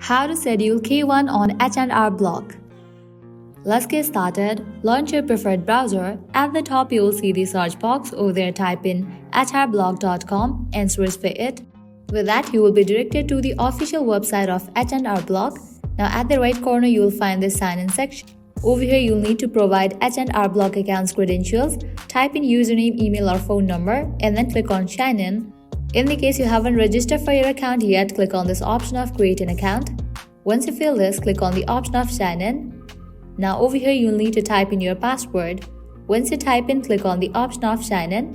How to schedule K-1 on H&R Block. Let's get started. Launch your preferred browser. At the top, you will see the search box. Over there, type in hrblock.com and search for it. With that, you will be directed to the official website of H&R Block. Now, at the right corner, you will find the sign-in section. Over here, you'll need to provide H&R Block account's credentials. Type in username, email, or phone number, and then click on Sign In. In the case you haven't registered for your account yet, click on this option of Create an Account. Once you fill this, click on the option of Sign In. Now over here, you'll need to type in your password. Once you type in, click on the option of Sign In.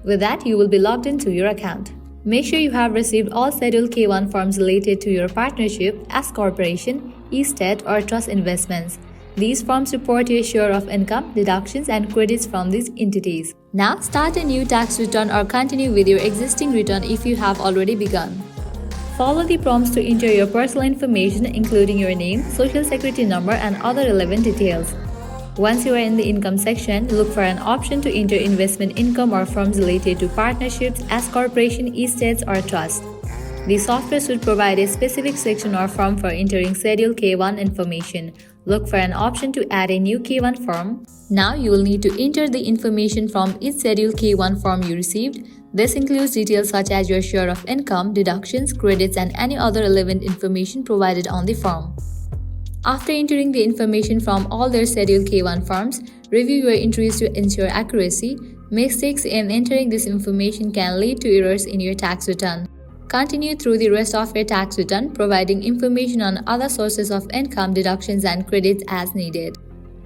With that, you will be logged into your account. Make sure you have received all scheduled K-1 forms related to your partnership, S corporation, estate, or trust investments. These forms report your share of income, deductions, and credits from these entities. Now, start a new tax return or continue with your existing return if you have already begun. Follow the prompts to enter your personal information, including your name, social security number, and other relevant details. Once you are in the income section, look for an option to enter investment income or forms related to partnerships, S corporation, estates, or trust. The software should provide a specific section or form for entering scheduled K-1 information. Look for an option to add a new K-1 form. Now you will need to enter the information from each scheduled K-1 form you received. This includes details such as your share of income, deductions, credits, and any other relevant information provided on the form. After entering the information from all their scheduled K-1 forms, review your entries to ensure accuracy. Mistakes in entering this information can lead to errors in your tax return. Continue through the rest of your tax return, providing information on other sources of income, deductions, and credits as needed.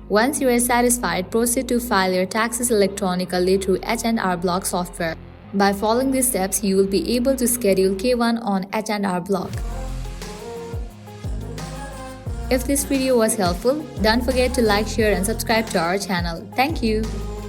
Once you are satisfied, proceed to file your taxes electronically through H&R Block software. By following these steps, you will be able to schedule K-1 on H&R Block. If this video was helpful, don't forget to like, share, and subscribe to our channel. Thank you.